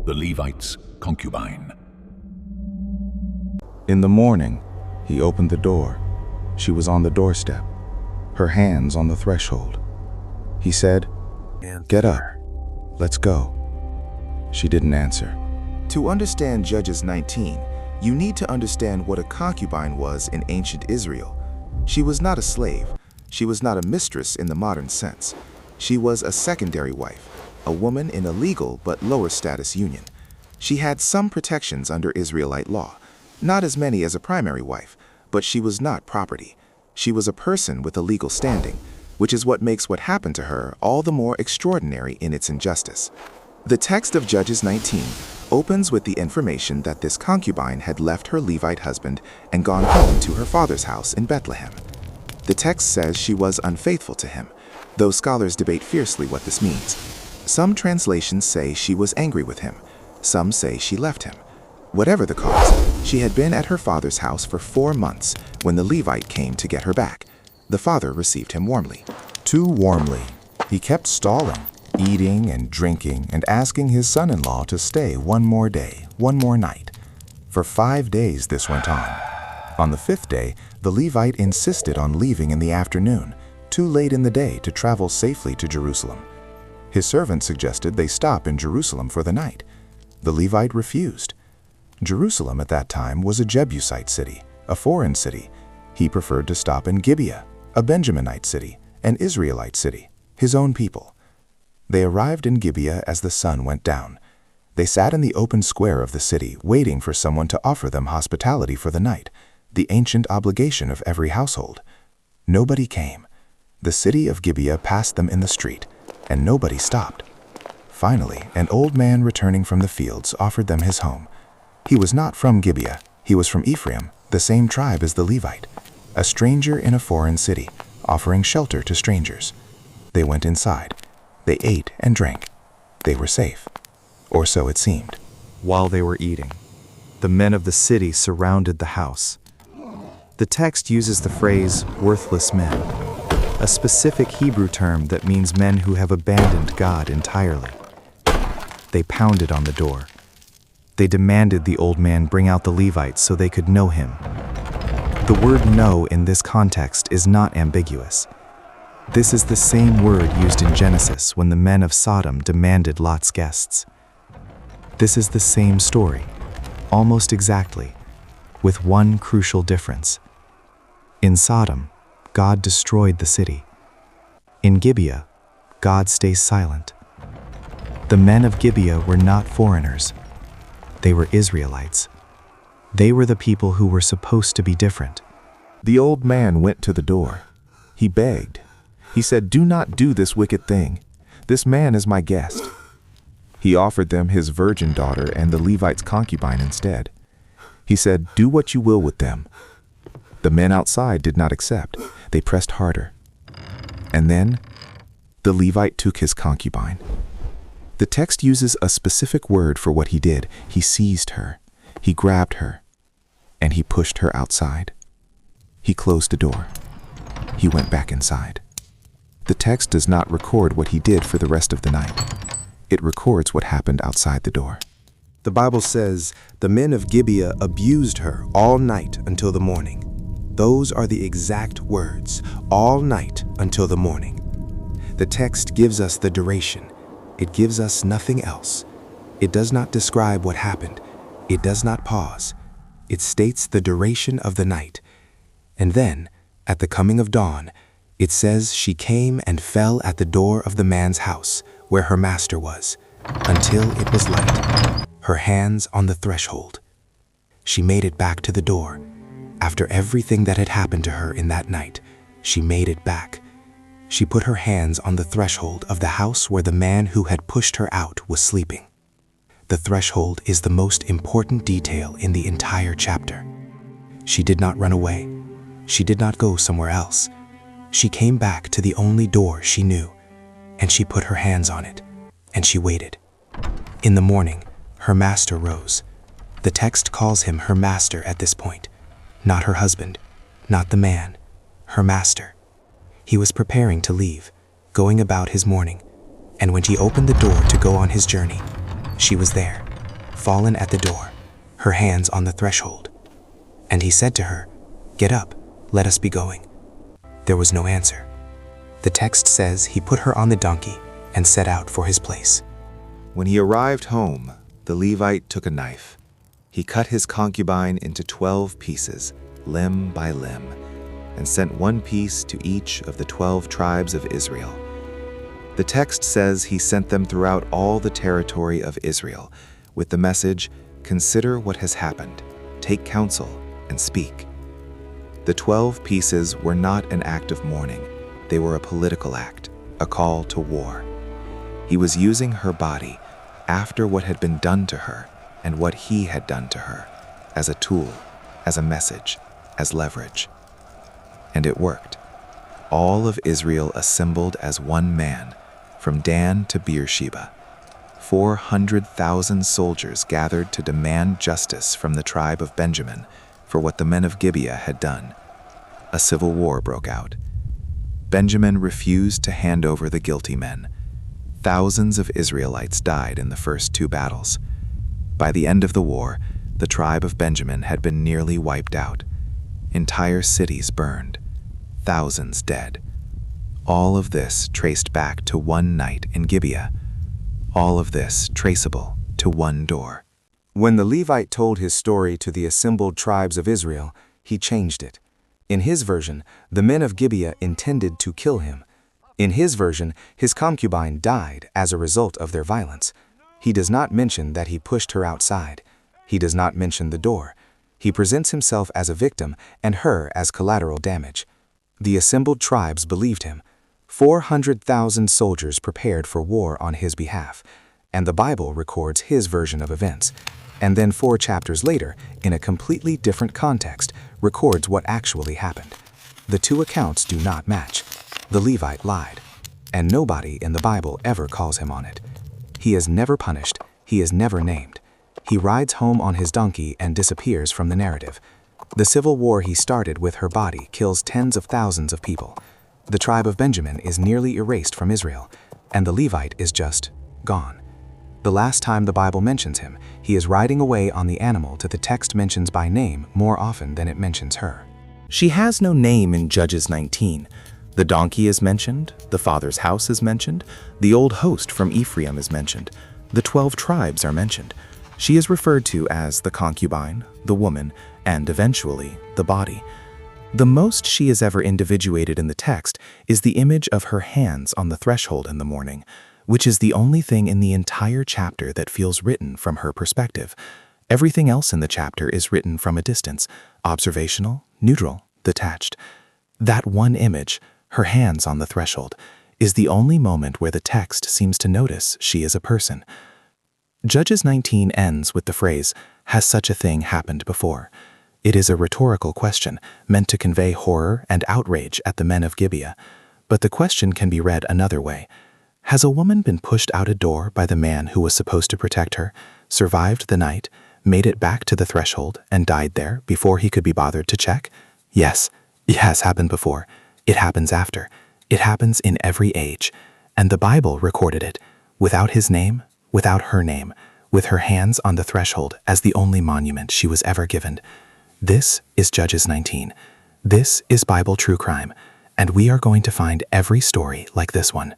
The Levite's concubine. In the morning, he opened the door. She was on the doorstep, her hands on the threshold. He said, "Get up, let's go." She didn't answer. To understand Judges 19, you need to understand what a concubine was in ancient Israel. She was not a slave. She was not a mistress in the modern sense. She was a secondary wife, a woman in a legal but lower status union. She had some protections under Israelite law, not as many as a primary wife, but she was not property. She was a person with a legal standing, which is what makes what happened to her all the more extraordinary in its injustice. The text of Judges 19 opens with the information that this concubine had left her Levite husband and gone home to her father's house in Bethlehem. The text says she was unfaithful to him, though scholars debate fiercely what this means. Some translations say she was angry with him. Some say she left him. Whatever the cause, she had been at her father's house for 4 months when the Levite came to get her back. The father received him warmly. Too warmly. He kept stalling, eating and drinking and asking his son-in-law to stay one more day, one more night. For 5 days this went on. On the 5th day, the Levite insisted on leaving in the afternoon, too late in the day to travel safely to Jerusalem. His servant suggested they stop in Jerusalem for the night. The Levite refused. Jerusalem at that time was a Jebusite city, a foreign city. He preferred to stop in Gibeah, a Benjaminite city, an Israelite city, his own people. They arrived in Gibeah as the sun went down. They sat in the open square of the city, waiting for someone to offer them hospitality for the night, the ancient obligation of every household. Nobody came. The city of Gibeah passed them in the street, and nobody stopped. Finally, an old man returning from the fields offered them his home. He was not from Gibeah. He was from Ephraim, the same tribe as the Levite, a stranger in a foreign city, offering shelter to strangers. They went inside. They ate and drank. They were safe, or so it seemed. While they were eating, the men of the city surrounded the house. The text uses the phrase, worthless men, a specific Hebrew term that means men who have abandoned God entirely. They pounded on the door. They demanded the old man bring out the Levite so they could know him. The word know in this context is not ambiguous. This is the same word used in Genesis when the men of Sodom demanded Lot's guests. This is the same story, almost exactly, with one crucial difference. In Sodom, God destroyed the city. In Gibeah, God stays silent. The men of Gibeah were not foreigners. They were Israelites. They were the people who were supposed to be different. The old man went to the door. He begged. He said, "Do not do this wicked thing. This man is my guest." He offered them his virgin daughter and the Levite's concubine instead. He said, "Do what you will with them." The men outside did not accept. They pressed harder. And then, the Levite took his concubine. The text uses a specific word for what he did. He seized her. He grabbed her. And he pushed her outside. He closed the door. He went back inside. The text does not record what he did for the rest of the night. It records what happened outside the door. The Bible says, the men of Gibeah abused her all night until the morning. Those are the exact words, all night until the morning. The text gives us the duration. It gives us nothing else. It does not describe what happened. It does not pause. It states the duration of the night. And then, at the coming of dawn, it says she came and fell at the door of the man's house, where her master was, until it was light, her hands on the threshold. She made it back to the door. After everything that had happened to her in that night, she made it back. She put her hands on the threshold of the house where the man who had pushed her out was sleeping. The threshold is the most important detail in the entire chapter. She did not run away. She did not go somewhere else. She came back to the only door she knew, and she put her hands on it, and she waited. In the morning, her master rose. The text calls him her master at this point, not her husband, not the man, her master. He was preparing to leave, going about his morning, and when she opened the door to go on his journey, she was there. fallen at the door, her hands on the threshold. And he said to her, "Get up, let us be going." There was no answer. The text says he put her on the donkey and set out for his place. When he arrived home, the Levite took a knife. He cut his concubine into 12 pieces, limb by limb, and sent one piece to each of the 12 tribes of Israel. The text says he sent them throughout all the territory of Israel with the message, "Consider what has happened, take counsel, and speak." The 12 pieces were not an act of mourning. They were a political act, a call to war. He was using her body after what had been done to her and what he had done to her as a tool, as a message, as leverage. And it worked. All of Israel assembled as one man, from Dan to Beersheba. 400,000 soldiers gathered to demand justice from the tribe of Benjamin for what the men of Gibeah had done. A civil war broke out. Benjamin refused to hand over the guilty men. Thousands of Israelites died in the first 2 battles. By the end of the war, the tribe of Benjamin had been nearly wiped out. Entire cities burned. Thousands dead. All of this traced back to one night in Gibeah. All of this traceable to one door. When the Levite told his story to the assembled tribes of Israel, he changed it. In his version, the men of Gibeah intended to kill him. In his version, his concubine died as a result of their violence. He does not mention that he pushed her outside. He does not mention the door. He presents himself as a victim and her as collateral damage. The assembled tribes believed him. 400,000 soldiers prepared for war on his behalf, and the Bible records his version of events. And then 4 chapters later, in a completely different context, records what actually happened. The 2 accounts do not match. The Levite lied, and nobody in the Bible ever calls him on it. He is never punished, he is never named. He rides home on his donkey and disappears from the narrative. The civil war he started with her body kills tens of thousands of people. The tribe of Benjamin is nearly erased from Israel, and the Levite is just gone. The last time the Bible mentions him, he is riding away on the animal that the text mentions by name more often than it mentions her. She has no name in Judges 19. The donkey is mentioned, the father's house is mentioned, the old host from Ephraim is mentioned, the 12 tribes are mentioned. She is referred to as the concubine, the woman, and eventually, the body. The most she is ever individuated in the text is the image of her hands on the threshold in the morning, which is the only thing in the entire chapter that feels written from her perspective. Everything else in the chapter is written from a distance, observational, neutral, detached. That one image, her hands on the threshold, is the only moment where the text seems to notice she is a person. Judges 19 ends with the phrase, "Has such a thing happened before?" It is a rhetorical question meant to convey horror and outrage at the men of Gibeah. But the question can be read another way. Has a woman been pushed out a door by the man who was supposed to protect her, survived the night, made it back to the threshold, and died there before he could be bothered to check? Yes, it has happened before. It happens after. It happens in every age. And the Bible recorded it, without his name, without her name, with her hands on the threshold as the only monument she was ever given. This is Judges 19. This is Bible True Crime, and we are going to find every story like this one.